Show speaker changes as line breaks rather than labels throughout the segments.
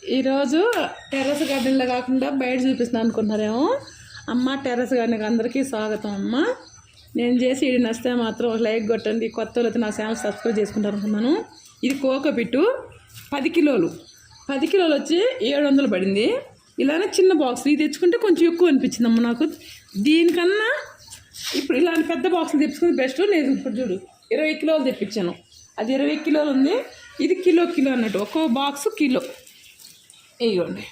ఈరోజు టెర్రస్ గార్డెన్లో కాకుండా బయట చూపిస్తున్నాను అనుకుంటున్నారేమో. అమ్మ టెర్రస్ గార్డెన్కి అందరికీ స్వాగతం అమ్మ. నేను చేసి ఇది నచ్చితే మాత్రం ఒక లైక్ కొట్టండి. కొత్త వాళ్ళతో నా ఛానల్ సబ్స్క్రైబ్ చేసుకుంటారు అనుకున్నాను. ఇది కోకోపిట్టు 10 కిలోలు వచ్చి 700 పడింది. ఇలానే చిన్న బాక్స్ ఇది తెచ్చుకుంటే కొంచెం ఎక్కువ అనిపించింది అమ్మ నాకు. దీనికన్నా ఇప్పుడు ఇలాంటి పెద్ద బాక్సులు తెచ్చుకుంటే బెస్ట్. నేను ఇప్పుడు చూడు 20 కిలోలు తెప్పించాను. అది 20 కిలోలు ఉంది. ఇది కిలో అన్నట్టు ఒక్కో బాక్సు కిలో. ఇవ్వండి,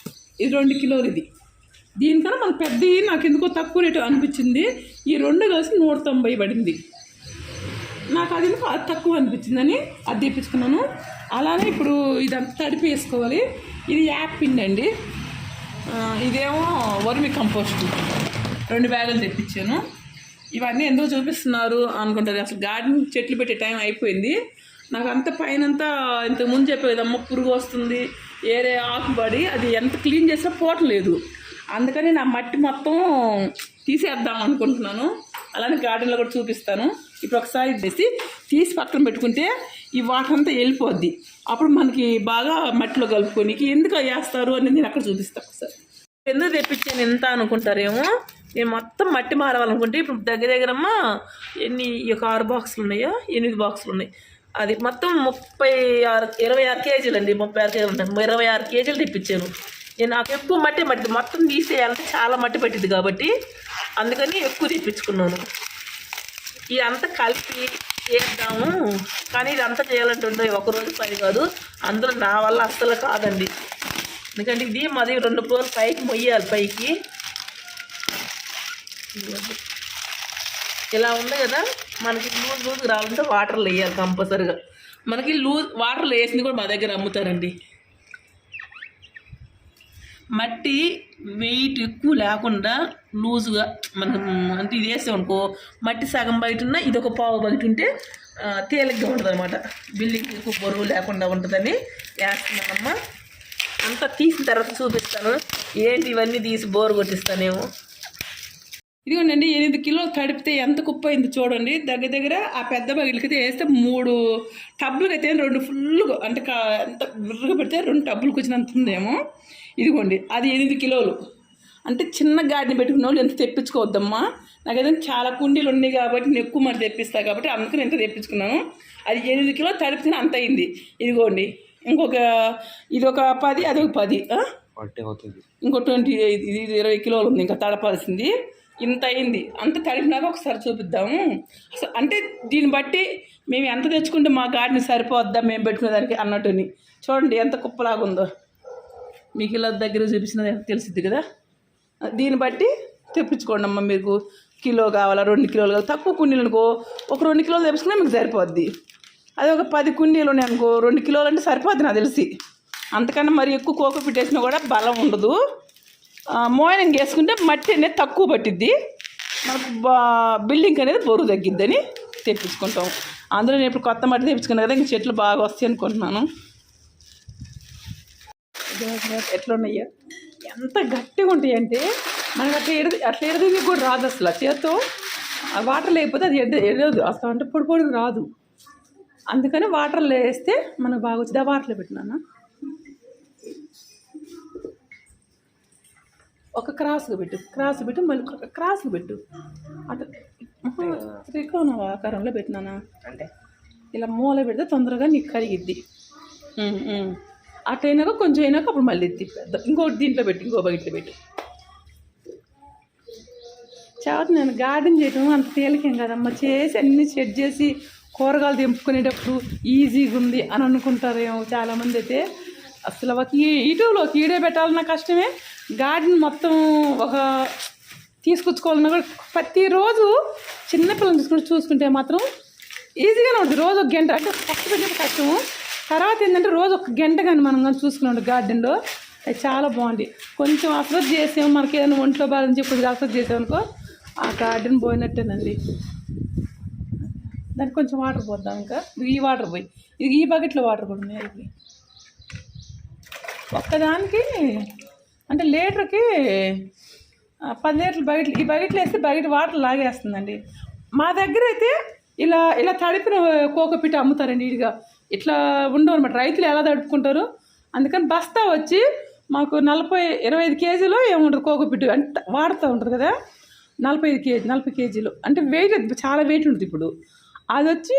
ఇది 2 కిలోలు. ఇది దీనికన్నా మనకు పెద్దవి నాకు ఎందుకో తక్కువ రేటు అనిపించింది. ఈ 2 కలిసి 190 పడింది. నాకు అది తక్కువ అనిపించిందని అది తెప్పించుకున్నాను. అలానే ఇప్పుడు ఇదంతా తడిపి వేసుకోవాలి. ఇది యాప్ పిండి అండి. ఇదేమో వర్మి కంపోస్ట్ 2 బ్యాగులు తెప్పించాను. ఇవన్నీ ఎందుకు చూపిస్తున్నారు అనుకుంటారు. అసలు గార్డెన్ చెట్లు పెట్టే టైం అయిపోయింది. నాకు అంత పైనంతా ఇంతకుముందు చెప్పేదమ్మ పురుగు వస్తుంది, ఏరే ఆకుపడి అది ఎంత క్లీన్ చేసినా పోవట్లేదు. అందుకని నా మట్టి మొత్తం తీసేద్దాం అనుకుంటున్నాను. అలానే గార్డెన్లో కూడా చూపిస్తాను. ఇప్పుడు ఒకసారి తీసి పక్కన పెట్టుకుంటే ఈ వాటర్ అంతా వెళ్ళిపోద్ది. అప్పుడు మనకి బాగా మట్టిలో కలుపుకొని ఎందుకు వేస్తారు అనేది నేను అక్కడ చూపిస్తాను. ఒకసారి ఎందుకు తెప్పించాను ఎంత అనుకుంటారేమో. నేను మొత్తం మట్టి మారవాలనుకుంటే ఇప్పుడు దగ్గరమ్మా ఈ 6 బాక్సులు ఉన్నాయా, 8 బాక్సులు ఉన్నాయి. అది మొత్తం 26 కేజీలు అండి. 36 కేజీలు ఉంటాను. 26 కేజీలు తెప్పించాను. నేను నాకు ఎక్కువ మట్టి మొత్తం తీసేయాలంటే చాలా మట్టి పట్టింది కాబట్టి అందుకని ఎక్కువ తెప్పించుకున్నాను. ఇదంతా కలిపి చేద్దాము. కానీ ఇదంతా చేయాలంటే ఒకరోజు పని కాదు. అందులో నా వల్ల అస్సలు కాదండి. ఎందుకంటే ఇది మాది 2 ఫ్లోర్లు పైకి మొయ్యాలి. పైకి ఇలా ఉంది కదా. మనకి లూజ్ రావాలంటే వాటర్లో వేయాలి కంపల్సరిగా. మనకి వాటర్లో వేసింది కూడా మా దగ్గర అమ్ముతారండి. మట్టి వెయిట్ ఎక్కువ లేకుండా లూజుగా మనం అంటే ఇది వేసామనుకో మట్టి సగం బయట ఉన్న ఇది ఒక పావు బయట ఉంటే తేలిగ్గా ఉంటుంది అనమాట. బిల్డింగ్ ఎక్కువ బరువు లేకుండా ఉంటుందని వేస్తున్నానమ్మా. అంతా తీసిన తర్వాత చూపిస్తాను. ఏంటి ఇవన్నీ తీసి బోరు కొట్టిస్తానేమో. ఇదిగోండి 8 కిలోలు తడిపితే ఎంత కుప్ప అయింది చూడండి. దగ్గర ఆ పెద్ద బగిలికైతే వేస్తే 3 టబ్బులకి అయితే 2 ఫుల్గా అంటే ఎంత విర్రగా పెడితే 2 టబ్బులకు వచ్చినంత ఉందేమో. ఇదిగోండి అది 8 కిలోలు. అంటే చిన్న గాడిని పెట్టుకున్న వాళ్ళు ఎంత తెప్పించుకోవద్దమ్మా. నాకైతే చాలా కుండీలు ఉన్నాయి కాబట్టి నేను ఎక్కువ మరి తెప్పిస్తాను కాబట్టి అందుకని ఎంత తెప్పించుకున్నాను. అది 8 కిలోలు తడిపితే అంత అయింది. ఇదిగోండి ఇది ఒక 10, అది ఒక 10, ఇంకో 20, ఇది 20 కిలోలు ఉంది ఇంకా తడపాల్సింది. ఇంత అయింది. అంత తడిపినాక ఒకసారి చూపిద్దాము. అసలు అంటే దీన్ని బట్టి మేము ఎంత తెచ్చుకుంటే మా గార్డెన్ సరిపోద్దా మేము పెట్టుకునేదానికి అన్నట్టుని. చూడండి ఎంత కుప్పలాగా ఉందో. మీకు ఇలా దగ్గర చూపించినది తెలిసిద్ది కదా. దీన్ని బట్టి తెప్పించుకోండి అమ్మ. మీకు కిలో కావాలా, 2 కిలోలు కావాలి. తక్కువ కుండీలు అనుకో ఒక 2 కిలోలు తెప్పించుకున్నా మీకు సరిపోద్ది. అది ఒక 10 కుండీలు ఉన్నాయి అనుకో 2 కిలోలు అంటే సరిపోద్ది నాకు తెలిసి. అంతకన్నా మరి ఎక్కువ కోకోపిట్ వేసినా కూడా బలం ఉండదు. మోయినింగ్ వేసుకుంటే మట్టి అనేది తక్కువ పట్టిద్ది. మనకు బిల్డింగ్ అనేది బరువు తగ్గిద్దని తెప్పించుకుంటాం. అందులో నేను ఇప్పుడు కొత్త మట్టి తెప్పించుకున్నాను కదా, ఇంక చెట్లు బాగా వస్తాయి అనుకుంటున్నాను. ఎట్లా ఉన్నాయో ఎంత గట్టిగా ఉంటాయి అంటే మనకు అట్లా ఎడదీకి కూడా రాదు అసలు. చేత్తో వాటర్ లేకపోతే అది ఎడదు అసలు. అంటే పొడి రాదు. అందుకని వాటర్లో వేస్తే మనకు బాగా వచ్చింది. ఆ వాటర్లో పెట్టినాను. ఒక క్రాస్గా పెట్టు మళ్ళీ క్రాస్గా పెట్టు. అటు త్రికోణ ఆకారంలో పెట్టినానా అంటే ఇలా మూల పెడితే తొందరగా నీకు కరిగిద్ది. అటైనాక కొంచెం అయినాక అప్పుడు మళ్ళీ పెద్ద ఇంకోటి దీంట్లో పెట్టి ఇంకో బకెట్లో పెట్టి చావతి. నేను గార్డెన్ చేయటం అంత తేలికేం కదమ్మా. చేసి అన్నీ సెట్ చేసి కూరగాయలు తెంపుకునేటప్పుడు ఈజీగా ఉంది అని అనుకుంటారేమో చాలామంది. అయితే అసలు ఒక యూట్యూబ్లో వీడియో పెట్టాలన్నా కష్టమే. గార్డెన్ మొత్తం ఒక తీసుకొచ్చుకోవాలన్నా కూడా ప్రతిరోజు చిన్నపిల్లలు చూసుకుంటే మాత్రం ఈజీగానే ఉంటుంది. రోజు 1 గంట అంటే ఫస్ట్ పెట్టే కష్టము. తర్వాత ఏంటంటే రోజు 1 గంట కానీ మనం కానీ చూసుకున్నాం గార్డెన్లో అది చాలా బాగుంది. కొంచెం అసలు చేసాము మనకి ఏదైనా ఒంట్లో బాధని చెప్పి అసలు చేసామనుకో ఆ గార్డెన్ పోయినట్టేనండి. దానికి కొంచెం వాటర్ పోద్దాం. ఇంకా ఈ వాటర్ పోయి ఈ బకెట్లో వాటర్ కూడా ఉన్నాయి. ఒక్కదానికి అంటే లీటర్కి 10 లీటర్లు బకెట్లు. ఈ బకెట్లు వేస్తే బకెట్ వాటర్ లాగేస్తుందండి. మా దగ్గర అయితే ఇలా తడిపిన కోకోపిట్ అమ్ముతారండి. ఇదిగా ఇట్లా ఉండవు అనమాట. రైతులు ఎలా తడుపుకుంటారు అందుకని బస్తా వచ్చి మాకు 25 కేజీలు ఏముంటుంది కోకోపిట్ అంటే వాడుతూ ఉంటుంది కదా, 40 కేజీలు అంటే వెయిట్ చాలా వెయిట్ ఉంటుంది. ఇప్పుడు అది వచ్చి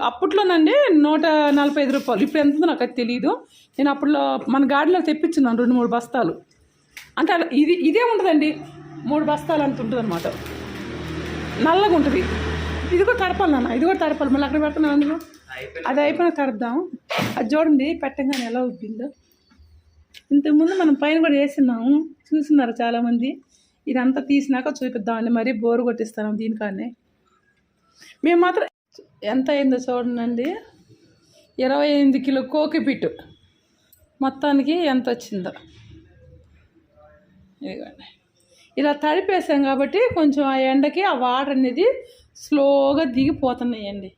అప్పట్లోనండి 145 రూపాయలు. ఇప్పుడు ఎంత ఉందో నాకు అది తెలియదు. నేను అప్పట్లో మన గాడిలో తెప్పించున్నాను 2-3 బస్తాలు. అంటే అలా ఇదే ఉంటుందండి, 3 బస్తాలు అంత ఉంటుంది అనమాట. నల్లగా ఉంటుంది. ఇది కూడా తడపాలి నాన్న, ఇది కూడా తడపాలి. మళ్ళీ అక్కడ పెడుతున్నాను అందులో. అది అయిపోయినా తడద్దాం. అది చూడండి పెట్టంగానే ఎలా ఉబ్బిందో. ఇంతకుముందు మనం పైన కూడా వేసినాము, చూస్తున్నారు చాలామంది. ఇదంతా తీసినాక చూపిద్దామండి, మరీ బోరు కొట్టిస్తాను దీనికానే. మేము మాత్రం ఎంత అయిందో చూడండి, 28 కిలో కోకోపిట్ మొత్తానికి ఎంత వచ్చిందో. ఇదిగోండి ఇలా తడిపేసాం కాబట్టి కొంచెం ఆ ఎండకి ఆ వాటర్ అనేది స్లోగా దిగిపోతున్నాయండి.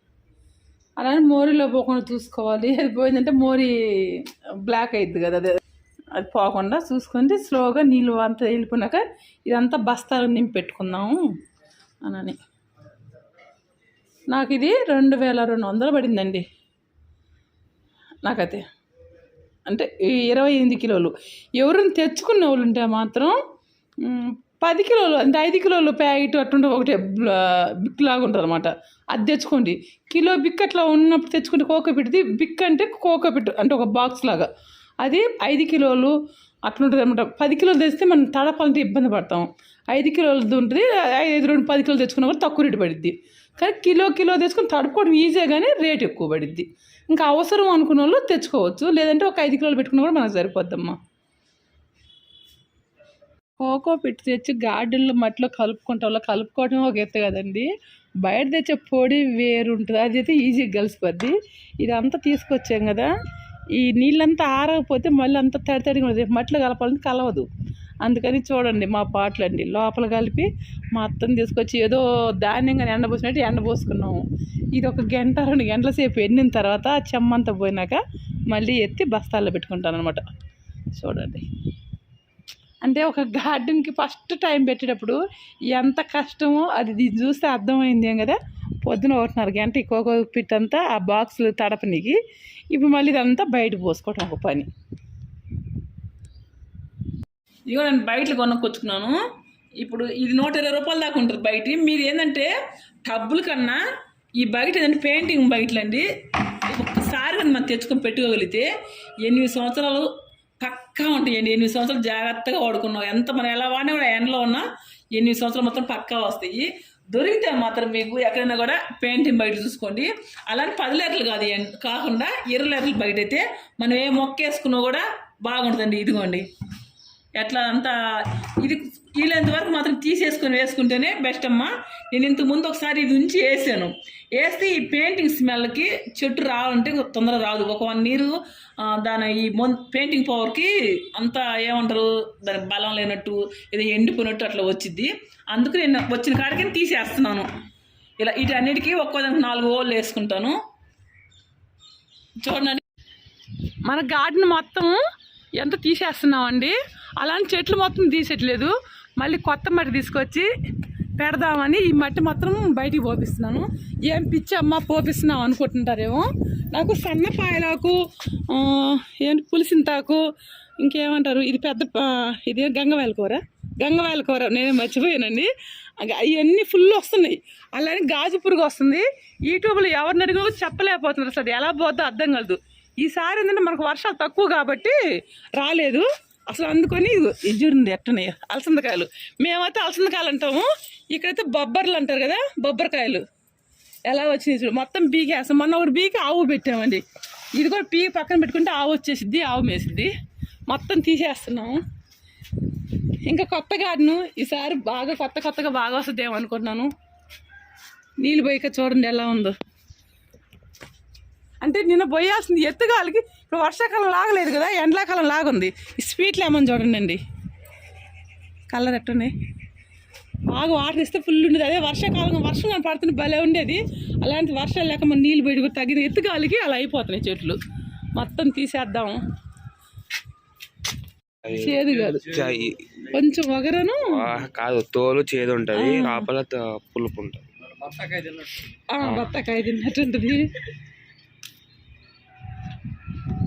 అలానే మోరీలో పోకుండా చూసుకోవాలి. అది పోయిందంటే మోరీ బ్లాక్ అవుతుంది కదా, అది పోకుండా చూసుకుంటే స్లోగా నీళ్ళు అంతా వెళ్ళిపోయినాక ఇదంతా బస్తాలు నింపి పెట్టుకుందాము అని. నాకు ఇది 2200 పడిందండి నాకైతే. అంటే 28 కిలోలు. ఎవరైనా తెచ్చుకునే వాళ్ళు ఉంటే మాత్రం 10 కిలోలు అంటే 5 కిలోలు ప్యాకెట్ అట్టుంటే ఒకటే బిక్ లాగా ఉంటుంది అనమాట. అది తెచ్చుకోండి. కిలో బిక్ అట్లా ఉన్నప్పుడు తెచ్చుకుంటే కోకోపిట్ది. బిక్ అంటే కోకోపిట్ అంటే ఒక బాక్స్ లాగా, అది 5 కిలోలు అట్లుంటుంది అనమాట. 10 కిలోలు తెస్తే మనం తడపాలంటే ఇబ్బంది పడతాం. 5 కిలోలది ఉంటుంది. 10 కిలోలు తెచ్చుకున్నా కూడా తక్కువ రేటు పడిద్ది. కానీ కిలో తెచ్చుకొని తడుపుకోవడం ఈజీగా, కానీ రేటు ఎక్కువ పడిద్ది. ఇంకా అవసరం అనుకున్న వాళ్ళు తెచ్చుకోవచ్చు, లేదంటే ఒక 5 కిలోలు పెట్టుకున్నా కూడా మనకు సరిపోద్దమ్మా. కోకోపిట్ తెచ్చి గార్డెన్లో మట్టిలో కలుపుకోవటం ఒక ఎత్తు కదండి. బయట తెచ్చే పొడి వేరు ఉంటుంది, అది అయితే ఈజీగా కలిసిపోద్ది. ఇదంతా తీసుకొచ్చాం కదా, ఈ నీళ్ళంతా ఆరకపోతే మళ్ళీ అంతా తడిగా ఉంటుంది. మట్టిలో కలపాలంటే కలవదు. అందుకని చూడండి మా పాటలండి లోపల కలిపి మొత్తం తీసుకొచ్చి ఏదో ధాన్యంగా ఎండబోసినట్టు ఎండబోసుకున్నాము. ఇది ఒక 1-2 గంటల సేపు ఎండిన తర్వాత చెమ్మంతా పోయినాక మళ్ళీ ఎత్తి బస్తాల్లో పెట్టుకుంటాను అనమాట. చూడండి, అంటే ఒక గార్డెన్కి ఫస్ట్ టైం పెట్టేటప్పుడు ఎంత కష్టమో అది చూస్తే అర్థమైంది ఏం కదా. పొద్దున 1:30 గంట ఈ కోకోపిట్ అంతా ఆ బాక్సులు తడపనికి, ఇప్పుడు మళ్ళీ ఇదంతా బయట పోసుకోవటం ఒక పని. ఇదిగో నేను బయటలు కొనుక్కొచ్చుకున్నాను. ఇప్పుడు ఇది 120 రూపాయల దాకా ఉంటుంది బయట. మీరు ఏంటంటే టబ్బుల కన్నా ఈ బయట ఏంటంటే పెయింటింగ్ బయటలు అండి. ఒక్కసారి కానీ మనం తెచ్చుకొని పెట్టుకోగలిగితే 8 సంవత్సరాలు పక్కా ఉంటాయండి. 8 సంవత్సరాలు జాగ్రత్తగా వాడుకున్నాం. ఎంత మనం ఎలా వాడినా కూడా ఎండలో ఉన్నా 8 సంవత్సరాలు మొత్తం పక్కా వస్తాయి. దొరికితే మాత్రం మీకు ఎక్కడైనా కూడా పెయింటింగ్ బయట చూసుకోండి. అలానే 10 లీటర్లు కాకుండా 20 లీటర్లు బయట అయితే మనం ఏ మొక్క వేసుకున్నా కూడా బాగుంటుందండి. ఇదిగోండి ఎట్లా అంతా ఇది వీళ్ళంత వరకు మాత్రం తీసేసుకొని వేసుకుంటేనే బెస్ట్ అమ్మా. నేను ఇంతకుముందు ఒకసారి ఇది ఉంచి వేసాను. వేస్తే ఈ పెయింటింగ్ స్మెల్కి చెట్టు రావాలంటే తొందరగా రాదు. ఒక 1 year దాని ఈ పెయింటింగ్ పవర్కి అంతా ఏమంటారు, దానికి బలం లేనట్టు ఏదో ఎండిపోయినట్టు అట్లా వచ్చింది. అందుకు నేను వచ్చిన కాడికి తీసేస్తున్నాను. ఇలా వీటన్నిటికీ ఒక్కోదానికి 4 హోళ్ళు వేసుకుంటాను. చూడండి, మన గార్డెన్ మొత్తం ఎంత తీసేస్తున్నామండి. అలాంటి చెట్లు మొత్తం తీసేయట్లేదు, మళ్ళీ కొత్త మట్టి తీసుకొచ్చి పెడదామని ఈ మట్టి మొత్తం బయటికి పోపిస్తున్నాను. ఏం పిచ్చి అమ్మ పోపిస్తున్నాం అనుకుంటుంటారేమో. నాకు సన్నపాయలాకు, ఏంటి పులిసింతాకు, ఇంకేమంటారు ఇది పెద్ద ఇది గంగవాయల కూర నేను మర్చిపోయానండి. అవన్నీ ఫుల్ వస్తున్నాయి. అలానే గాజు పురుగు వస్తుంది. యూట్యూబ్లో ఎవరిని అడిగినా చెప్పలేకపోతున్నారు అసలు ఎలా పోద్దో అర్థం కలదు. ఈసారి ఏంటంటే మనకు వర్షాలు తక్కువ కాబట్టి రాలేదు అసలు. అందుకొని ఇది చూడండి ఎట్టున్నాయి అలసందకాయలు. మేమైతే అలసందకాయలు అంటాము, ఇక్కడైతే బొబ్బర్లు అంటారు కదా, బొబ్బరికాయలు ఎలా వచ్చినాయి చూడు. మొత్తం పీకేస్తాం. మొన్న ఒకటి పీకి ఆవు పెట్టామండి. ఇది కూడా పీకి పక్కన పెట్టుకుంటే ఆవు వచ్చేసిద్ది, ఆవు మేసిద్ది. మొత్తం తీసేస్తున్నాము. ఇంకా కొత్త గార్డెను ఈసారి బాగా కొత్తగా బాగా వస్తుందేమో అనుకుంటున్నాను. నీళ్ళు పోయిక చూడండి ఎలా ఉందో. అంటే నిన్న పోయాల్సింది ఎత్తుగాలికి ఇప్పుడు వర్షాకాలం లాగలేదు కదా, ఎండాకాలం లాగుంది. ఈ స్వీట్ లెమన్ చూడండి అండి, కలర్ ఎట్టున్నాయి. బాగా వాటర్ ఇస్తే ఫుల్ ఉండేది. అదే వర్షాకాలం వర్షం పడుతుంది భలే ఉండేది. అలాంటి వర్షాలు లేక మన నీళ్ళు బయట కూడా తగ్గింది. ఎత్తుగాలికి అలా అయిపోతున్నాయి చెట్లు. మొత్తం తీసేద్దాము. చేదు కాదు, కొంచెం వగరను
కాదు, తోలు చేదు ఉంటుంది, లోపల పులుపు ఉంటుంది. బత్తాకాయ
తిన్నట్టుంటుంది.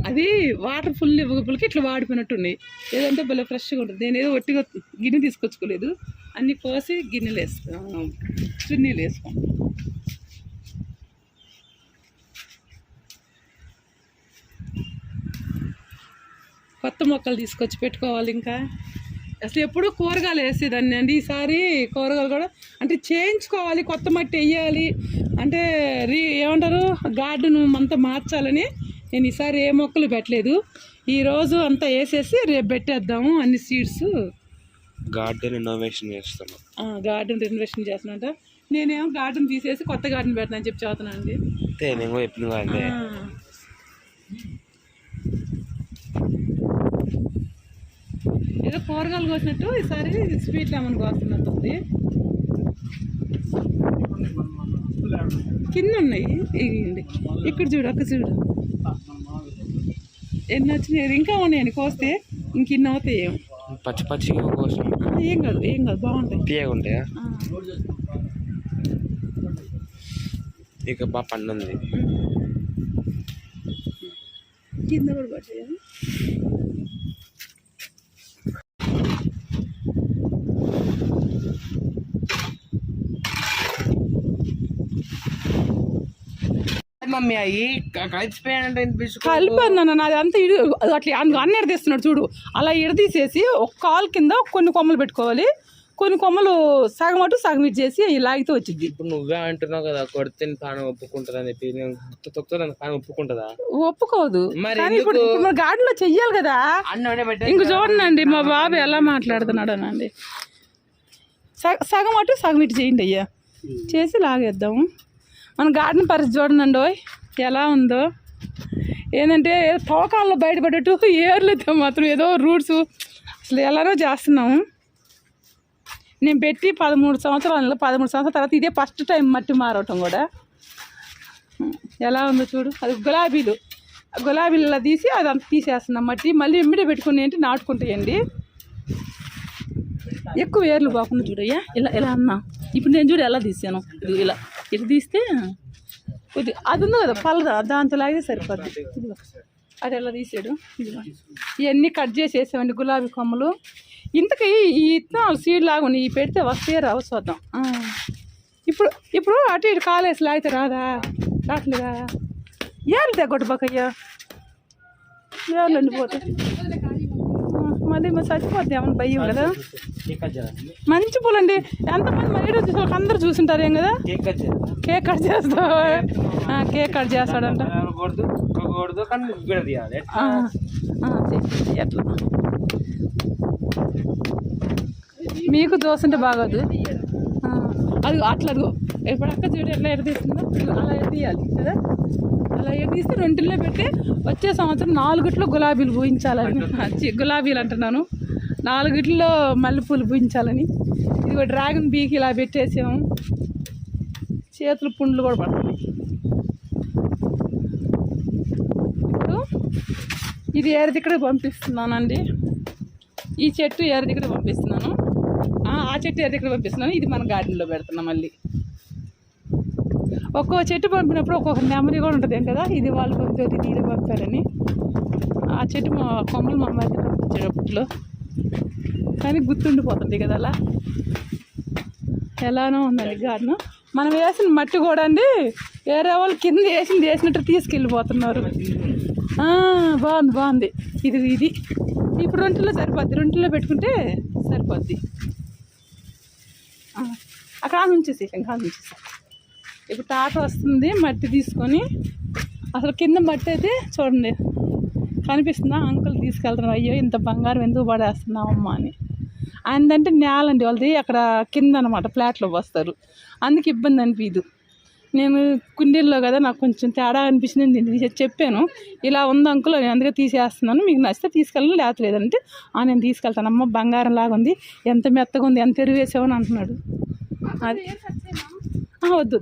అది వాటర్ ఫుల్ ఇవ్వకపోలకి ఇట్లా వాడిపోయినట్టుంది. ఏదంటే భలే ఫ్రెష్గా ఉంటుంది. నేను ఏదో ఒట్టిగా గిన్నె తీసుకొచ్చుకోలేదు, అన్నీ కోసి గిన్నెలు వేస్తాం, చున్నీలు వేసుకోం. కొత్త మొక్కలు తీసుకొచ్చి పెట్టుకోవాలి. ఇంకా అసలు ఎప్పుడూ కూరగాయలు వేసేదాన్ని అండి. ఈసారి కూరగాయలు కూడా అంటే చేయించుకోవాలి, కొత్త మట్టి వేయాలి, అంటే ఏమంటారు గార్డెన్ అంతా మార్చాలని నేను ఈసారి ఏ మొక్కలు పెట్టలేదు. ఈరోజు అంతా వేసేసి రేపు పెట్టేద్దాము అన్ని సీడ్స్.
గార్డెన్ ఇన్నోవేషన్ చేస్తున్నాం.
గార్డెన్ రెనోవేషన్ చేస్తున్నట. నేనేమో గార్డెన్ తీసేసి కొత్త గార్డెన్ పెడతానని చెప్పి చదువుతున్నాను అండి. ఏదో కూరగాయలు కోసినట్టు ఈసారి స్వీట్ లెమన్ కోస్తున్నట్టుంది. కింద ఉన్నాయి ఇవ్వండి, ఇక్కడ చూడు, అక్క చూడు ఎన్ని వచ్చినాయి. ఇంకా ఉన్నాయండి కోస్తే ఇంకిన్ని అవుతాయి. ఏం
పచ్చి పచ్చిగా కోసం
ఏం కాదు బాగుంటాయి,
తీయగా ఉంటాయా. ఇక బాగా పండుంది,
కింద కూడా పట్టాయా.
మమ్మీ అవి కలిసిపోయానంటే
కలిపన్నా నాది అంతా అట్లా అన్ని ఎడదీస్తున్నాడు చూడు. అలా ఎడదీసేసి ఒక కాలు కింద కొన్ని కొమ్మలు పెట్టుకోవాలి, కొన్ని కొమ్మలు సగం అటు సగం ఇటు చేసి లాగితే వచ్చింది.
ఇప్పుడు నువ్వే అంటున్నావు కదా కొడితే పానం ఒప్పుకుంటుందని చెప్పి, నేను తొక్కుతాను పానం ఒప్పుకుంటుందా?
ఒప్పుకోదు. ఇప్పుడు మన గార్డెన్ లో చెయ్యాలి కదా. ఇంక చూడండి మా బాబు ఎలా మాట్లాడుతున్నాడు అనండి. సగం అటు సగం ఇటు చేయండి అయ్యా, చేసి లాగేద్దాము. మన గార్డెన్ పరిస్థితి చూడండి ఎలా ఉందో. ఏంటంటే తోకాల్లో బయటపడేట్టు ఏర్లతో మాత్రం ఏదో రూట్స్ అసలు ఎలానో చేస్తున్నాము. నేను పెట్టి 13 సంవత్సరాల తర్వాత ఇదే ఫస్ట్ టైం మట్టి మారవటం కూడా. ఎలా ఉందో చూడు. అది గులాబీలు తీసి అదంతా తీసేస్తున్నాం మట్టి. మళ్ళీ ఇమ్మడే పెట్టుకుని ఏంటి నాటుకుంటాయండి. ఎక్కువ ఏర్లు పోకుండా చూడయ్యా. ఇలా అన్నా ఇప్పుడు నేను చూడు ఎలా తీసాను. ఇలా తీస్తే కొద్ది అది ఉంది కదా పలరా, దాంతో లాగే సరిపోద్ది. అది ఎలా తీసాడు. ఇవన్నీ కట్ చేసి వేసామండి గులాబీ కొమ్మలు. ఇంతకీ ఈ ఇత్తనాలు సీడ్ లాగా ఉన్నాయి, ఈ పెడితే వస్తే రావు చూద్దాం. ఇప్పుడు అటు ఇటు కాలేసి లాగితే రావట్లేదా? ఏళ్ళు తెగొట్టబాకయ్యా, ఏళ్ళు ఉండిపోతాయి. మళ్ళీ చచ్చిపోద్ది ఏమన్నా భయం కదా. మంచి పూలండి. ఎంతమంది మా వీడియో చూసే అందరూ చూసింటారు ఏం కదా. కేక్ కట్ చేస్తావా? కేక్ కట్ చేస్తాడంట. ఎట్లా మీకు దోశ బాగోదు. అది అట్లా ఇప్పుడు అక్క చూడు ఎట్లా ఎడదీస్తుందో అలా ఎడదీయాలి కదా. అలా ఎడదీస్తే రెండులో పెట్టి వచ్చే సంవత్సరం 4 గులాబీలు పూయించాలని, గులాబీలు అంటున్నాను, 4 మల్లెపూలు పూయించాలని. ఇదిగో డ్రాగన్ బీకి ఇలా పెట్టేసాము. చేతులు పుండ్లు కూడా పడుతుంది. ఇప్పుడు ఇది ఏరదిక్కడికి పంపిస్తున్నానండి. ఈ చెట్టు ఏరదిక్కడికి పంపిస్తున్నాను, ఆ చెట్టు ఏరదిక్కడికి పంపిస్తున్నాను. ఇది మన గార్డెన్లో పెడుతున్నాం. మళ్ళీ ఒక్కో చెట్టు పంపినప్పుడు ఒక్కొక్క మెమరీ కూడా ఉంటుంది కదా. ఇది వాళ్ళు పంపారు, ఇది వీళ్ళు పంపారని. ఆ చెట్టు మా కొమ్మలు మా అమ్మాయి పంపించేటప్పట్లో కానీ గుర్తుండిపోతుంది కదా. అలా ఎలానో ఉందండి గార్డెన్. మనం వేసిన మట్టి కూడా అండి వేరే వాళ్ళు కింద వేసినట్టు తీసుకెళ్ళిపోతున్నారు. బాగుంది. ఇది ఇప్పుడు 2 సరిపోద్ది, 2 పెట్టుకుంటే సరిపోద్ది. అక్కడ నుంచేసి ఇప్పుడు తాత వస్తుంది మట్టి తీసుకొని. అసలు కింద మట్టి అయితే చూడండి కనిపిస్తుందా. అంకుల్ తీసుకెళ్తున్నారు. అయ్యో ఇంత బంగారం ఎందుకు పడేస్తున్నావమ్మా అని. ఆయనదంటే నేలండి వాళ్ళది, అక్కడ కింద అనమాట ఫ్లాట్లో వస్తారు, అందుకు ఇబ్బంది అనిపించదు. నేను కుండీల్లో కదా నాకు కొంచెం తేడా అనిపించింది, నేను చెప్పాను ఇలా ఉంది అంకుల్, నేను అందుకే తీసేస్తున్నాను, మీకు నచ్చితే తీసుకెళ్ళను లేదంటే నేను తీసుకెళ్తాను అమ్మ, బంగారం లాగా ఉంది, ఎంత మెత్తగా ఉంది, ఎంత ఎరువు వేసావని అంటున్నాడు. అది వద్దు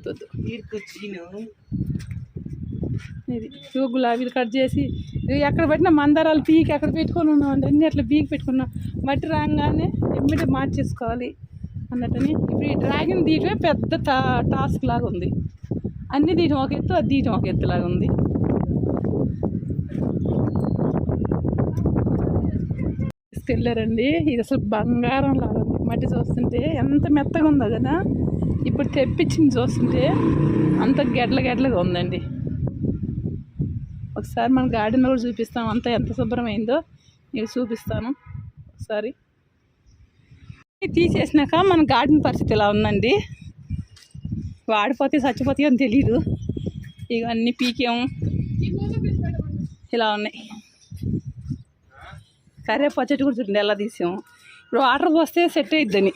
ఇది గులాబీలు కట్ చేసి ఎక్కడ పెట్టినా మందారాలు పీకి ఎక్కడ పెట్టుకొని ఉన్నామండి. అన్నీ అట్లా పీకి పెట్టుకున్నాం. మట్టి రాగానే ఎమ్మిటే మార్చేసుకోవాలి అన్నట్టని. ఇప్పుడు ఈ డ్రాగన్ తీయటమే పెద్ద టాస్క్ లాగా ఉంది. అన్నీ తీయటం ఒక ఎత్తు, అది తీయటం ఒక ఎత్తులాగా ఉంది. తీసుకెళ్ళారండి. ఇది అసలు బంగారం లాగా ఉంది. మట్టి చూస్తుంటే ఎంత మెత్తగా ఉందో కదా. ఇప్పుడు తెప్పించింది చూస్తుంటే అంత గెడ్లగా ఉందండి. ఒకసారి మన గార్డెన్ కూడా చూపిస్తాం, అంతా ఎంత శుభ్రమైందో మీకు చూపిస్తాను ఒకసారి. తీసేసినాక మన గార్డెన్ పరిస్థితి ఇలా ఉందండి. వాడిపోతే చచ్చిపోతాయి అని తెలీదు. ఇవన్నీ పీకేం ఇలా ఉన్నాయి. కరివేపాకు చెట్టు కూడా చూడండి ఎలా తీసాము. ఇప్పుడు వాటర్ పోస్తే సెట్ అయిద్దని.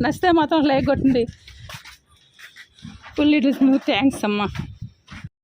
నచ్చితే మాత్రం లైక్ కొట్టండి. ఫుల్ థ్యాంక్స్ అమ్మా.